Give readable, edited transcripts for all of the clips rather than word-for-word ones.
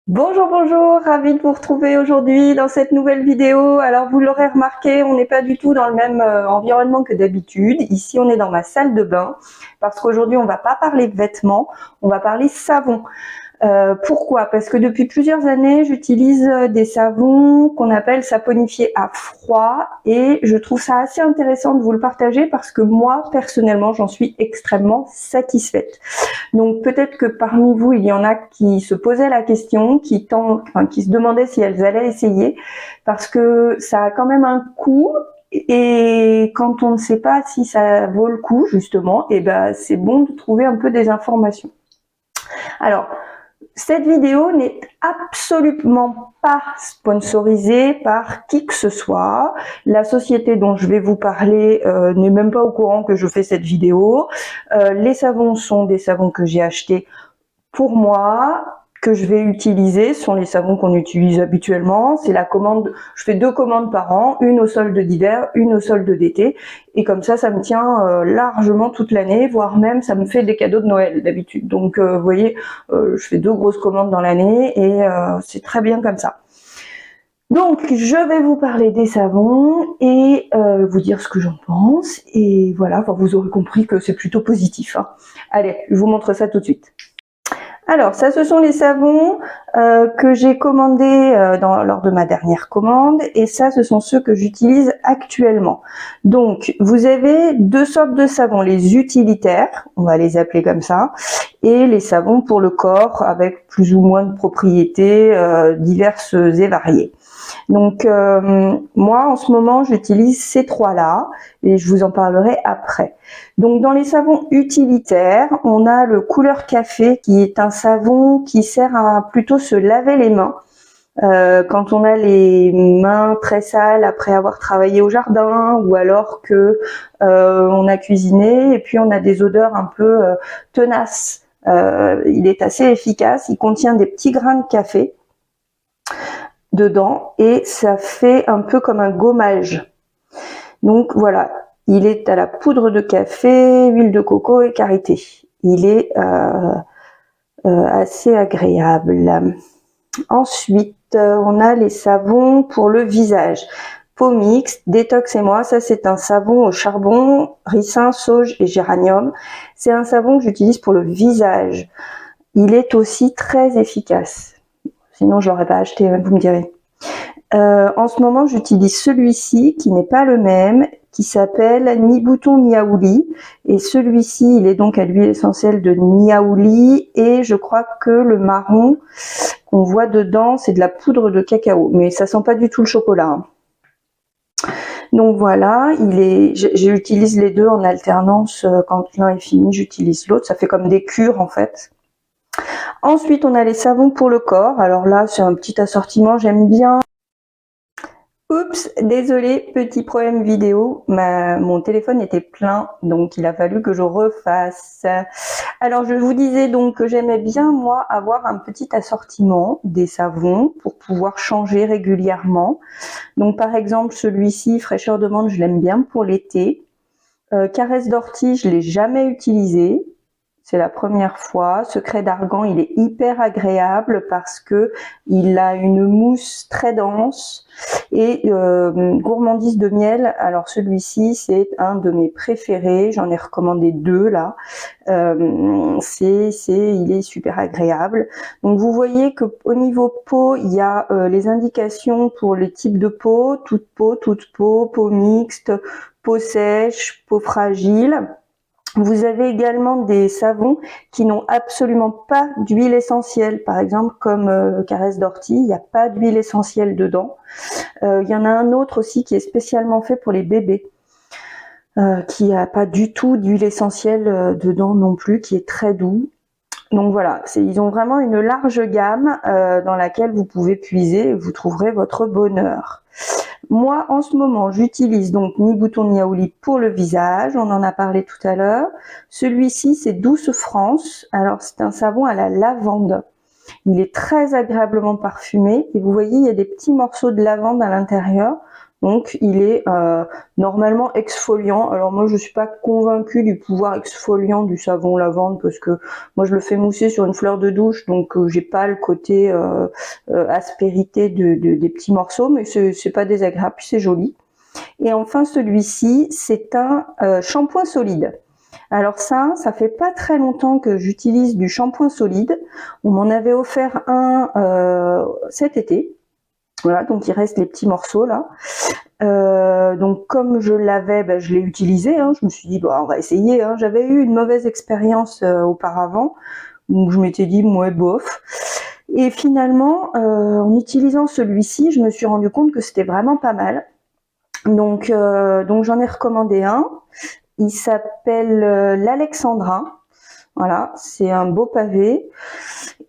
Bonjour, bonjour, ravie de vous retrouver aujourd'hui dans cette nouvelle vidéo. Alors vous l'aurez remarqué, on n'est pas du tout dans le même environnement que d'habitude. Ici on est dans ma salle de bain parce qu'aujourd'hui on va pas parler vêtements, on va parler savon. Pourquoi? Parce que depuis plusieurs années, j'utilise des savons qu'on appelle saponifiés à froid et je trouve ça assez intéressant de vous le partager parce que moi, personnellement, j'en suis extrêmement satisfaite. Donc peut-être que parmi vous, il y en a qui se posaient la question, qui se demandaient si elles allaient essayer parce que ça a quand même un coût. Et quand on ne sait pas si ça vaut le coup, justement, et ben c'est bon de trouver un peu des informations. Alors, cette vidéo n'est absolument pas sponsorisée par qui que ce soit. La société dont je vais vous parler n'est même pas au courant que je fais cette vidéo. Les savons sont des savons que j'ai achetés pour moi, que je vais utiliser. Ce sont les savons qu'on utilise habituellement. C'est la commande. Je fais 2 commandes par an, une au solde d'hiver, une au solde d'été. Et comme ça me tient largement toute l'année, voire même ça me fait des cadeaux de Noël d'habitude. Donc vous voyez, je fais 2 grosses commandes dans l'année et c'est très bien comme ça. Donc je vais vous parler des savons et vous dire ce que j'en pense. Et voilà, enfin, vous aurez compris que c'est plutôt positif, hein. Allez, je vous montre ça tout de suite. Alors, ça, ce sont les savons que j'ai commandés lors de ma dernière commande, et ça, ce sont ceux que j'utilise actuellement. Donc, vous avez 2 sortes de savons, les utilitaires, on va les appeler comme ça, et les savons pour le corps avec plus ou moins de propriétés diverses et variées. Donc moi en ce moment j'utilise ces trois-là et je vous en parlerai après. Donc dans les savons utilitaires, on a le couleur café qui est un savon qui sert à plutôt se laver les mains. Quand on a les mains très sales après avoir travaillé au jardin ou alors que on a cuisiné et puis on a des odeurs un peu tenaces. Il est assez efficace, il contient des petits grains de café dedans et ça fait un peu comme un gommage. Donc voilà, il est à la poudre de café, huile de coco et karité. Il est assez agréable. Ensuite, on a les savons pour le visage. Peau mixte, détox et moi, ça c'est un savon au charbon, ricin, sauge et géranium. C'est un savon que j'utilise pour le visage. Il est aussi très efficace. Sinon, je l'aurais pas acheté, vous me direz. En ce moment, j'utilise celui-ci qui n'est pas le même, qui s'appelle Ni Bouton Niaouli. Et celui-ci, il est donc à l'huile essentielle de Niaouli. Et je crois que le marron qu'on voit dedans, c'est de la poudre de cacao. Mais ça sent pas du tout le chocolat, hein. Donc voilà, j'utilise les deux en alternance. Quand l'un est fini, j'utilise l'autre. Ça fait comme des cures en fait. Ensuite, on a les savons pour le corps. Alors là, c'est un petit assortiment. J'aime bien. Oups, désolé, petit problème vidéo. Mon téléphone était plein, donc il a fallu que je refasse. Alors, je vous disais donc que j'aimais bien, moi, avoir un petit assortiment des savons pour pouvoir changer régulièrement. Donc, par exemple, celui-ci, fraîcheur de menthe, je l'aime bien pour l'été. Caresse d'ortie, je l'ai jamais utilisé. C'est la première fois. Secret d'argan, il est hyper agréable parce que il a une mousse très dense et gourmandise de miel. Alors celui-ci, c'est un de mes préférés. J'en ai recommandé 2 là. Il est super agréable. Donc vous voyez que au niveau peau, il y a les indications pour les types de peau, toute peau, peau mixte, peau sèche, peau fragile. Vous avez également des savons qui n'ont absolument pas d'huile essentielle. Par exemple, comme Caresse d'ortie, il n'y a pas d'huile essentielle dedans. Il y en a un autre aussi qui est spécialement fait pour les bébés, qui n'a pas du tout d'huile essentielle dedans non plus, qui est très doux. Donc voilà, ils ont vraiment une large gamme dans laquelle vous pouvez puiser et vous trouverez votre bonheur. Moi, en ce moment, j'utilise donc Ni Bouton Niaouli pour le visage. On en a parlé tout à l'heure. Celui-ci, c'est Douce France. Alors, c'est un savon à la lavande. Il est très agréablement parfumé. Et vous voyez, il y a des petits morceaux de lavande à l'intérieur. Donc il est normalement exfoliant. Alors moi je suis pas convaincue du pouvoir exfoliant du savon lavande parce que moi je le fais mousser sur une fleur de douche, donc j'ai pas le côté aspérité des petits morceaux, mais c'est pas désagréable, puis c'est joli. Et enfin celui-ci, c'est un shampoing solide. Alors ça fait pas très longtemps que j'utilise du shampoing solide. On m'en avait offert un cet été. Voilà, donc il reste les petits morceaux là. Donc comme je l'avais, je l'ai utilisé. Hein. Je me suis dit, on va essayer. Hein. J'avais eu une mauvaise expérience auparavant, où je m'étais dit, ouais, bof. Et finalement, en utilisant celui-ci, je me suis rendu compte que c'était vraiment pas mal. Donc j'en ai recommandé un. Il s'appelle l'Alexandra. Voilà, c'est un beau pavé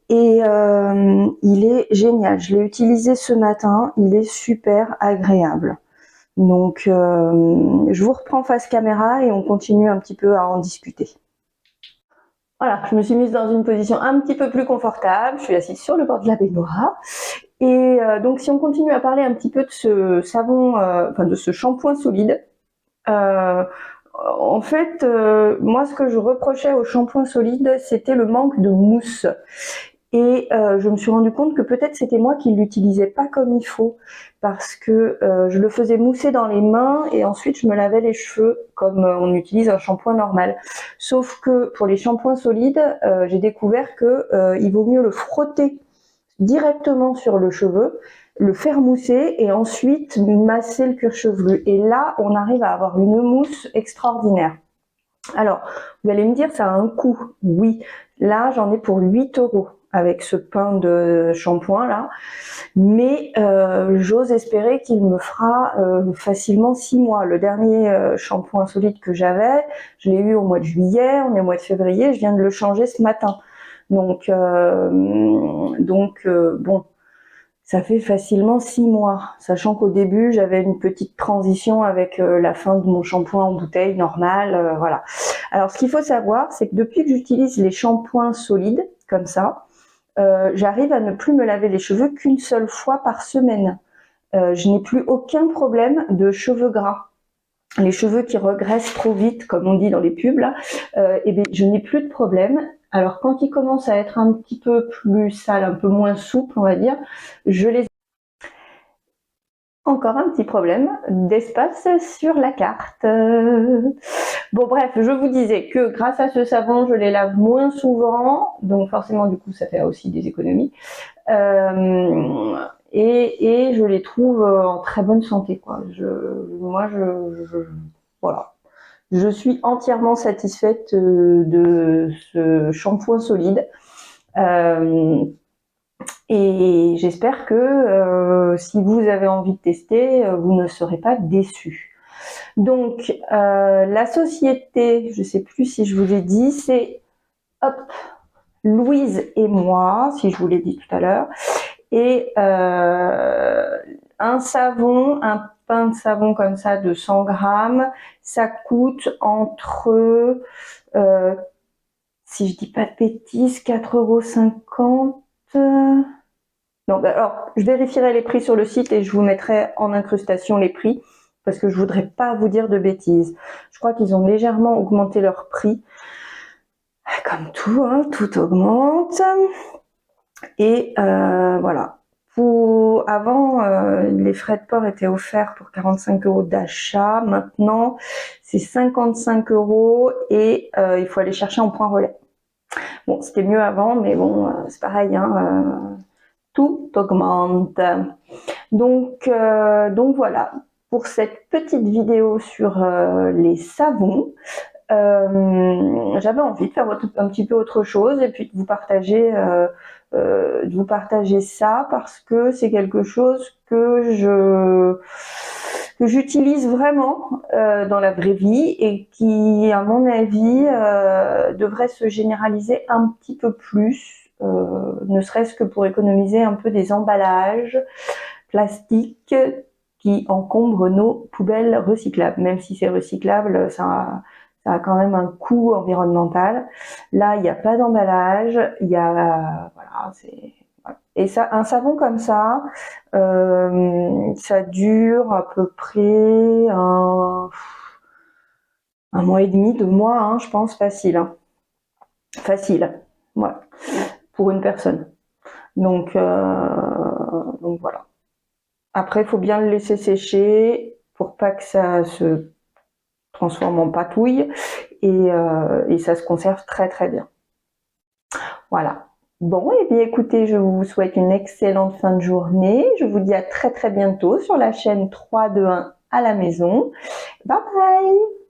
et il est génial. Je l'ai utilisé ce matin, il est super agréable. Donc je vous reprends face caméra et on continue un petit peu à en discuter. Voilà, je me suis mise dans une position un petit peu plus confortable, je suis assise sur le bord de la baignoire. Et donc si on continue à parler un petit peu de ce savon, de ce shampoing solide, en fait, moi, ce que je reprochais au shampoing solide, c'était le manque de mousse. Et je me suis rendu compte que peut-être c'était moi qui l'utilisais pas comme il faut, parce que je le faisais mousser dans les mains et ensuite je me lavais les cheveux comme on utilise un shampoing normal. Sauf que pour les shampoings solides, j'ai découvert que il vaut mieux le frotter directement sur le cheveu, le faire mousser et ensuite masser le cuir chevelu. Et là, on arrive à avoir une mousse extraordinaire. Alors, vous allez me dire, ça a un coût. Oui, là, j'en ai pour 8 € avec ce pain de shampoing là. Mais j'ose espérer qu'il me fera facilement 6 mois. Le dernier shampoing solide que j'avais, je l'ai eu au mois de juillet, on est au mois de février, je viens de le changer ce matin. Donc bon, ça fait facilement 6 mois, sachant qu'au début j'avais une petite transition avec la fin de mon shampoing en bouteille normale, voilà. Alors ce qu'il faut savoir, c'est que depuis que j'utilise les shampoings solides comme ça, j'arrive à ne plus me laver les cheveux qu'une seule fois par semaine. Je n'ai plus aucun problème de cheveux gras. Les cheveux qui regressent trop vite, comme on dit dans les pubs, là, je n'ai plus de problème. Alors quand ils commencent à être un petit peu plus sales, un peu moins souples, on va dire, je les... Encore un petit problème d'espace sur la carte. Bon bref, je vous disais que grâce à ce savon, je les lave moins souvent, donc forcément du coup ça fait aussi des économies. Et je les trouve en très bonne santé, quoi. Voilà. Je suis entièrement satisfaite de ce shampoing solide. Et j'espère que si vous avez envie de tester, vous ne serez pas déçus. Donc, la société, je ne sais plus si je vous l'ai dit, c'est Louise et moi, si je vous l'ai dit tout à l'heure. Et un savon, un pain de savon comme ça de 100 grammes, ça coûte entre, si je dis pas de bêtises, 4,50 €. Non, alors je vérifierai les prix sur le site et je vous mettrai en incrustation les prix parce que je voudrais pas vous dire de bêtises. Je crois qu'ils ont légèrement augmenté leur prix. Comme tout, hein, tout augmente. Et voilà. Avant, les frais de port étaient offerts pour 45 € d'achat. Maintenant, c'est 55 € et il faut aller chercher en point relais. Bon, c'était mieux avant, mais bon, c'est pareil, hein, tout augmente. Donc voilà, pour cette petite vidéo sur les savons. J'avais envie de faire un petit peu autre chose et puis de vous partager ça parce que c'est quelque chose que j'utilise vraiment dans la vraie vie et qui, à mon avis, devrait se généraliser un petit peu plus, ne serait-ce que pour économiser un peu des emballages plastiques qui encombrent nos poubelles recyclables. Même si c'est recyclable, ça a quand même un coût environnemental. Là, il n'y a pas d'emballage, il y a, voilà, Et ça, un savon comme ça dure à peu près un mois et demi, 2 mois, hein, je pense, facile. Hein. Facile, ouais, pour une personne. Donc voilà. Après, il faut bien le laisser sécher pour pas que ça se transforme en patouille et ça se conserve très très bien. Voilà. Bon, et bien écoutez, je vous souhaite une excellente fin de journée. Je vous dis à très très bientôt sur la chaîne 3, 2, 1 à la maison. Bye bye!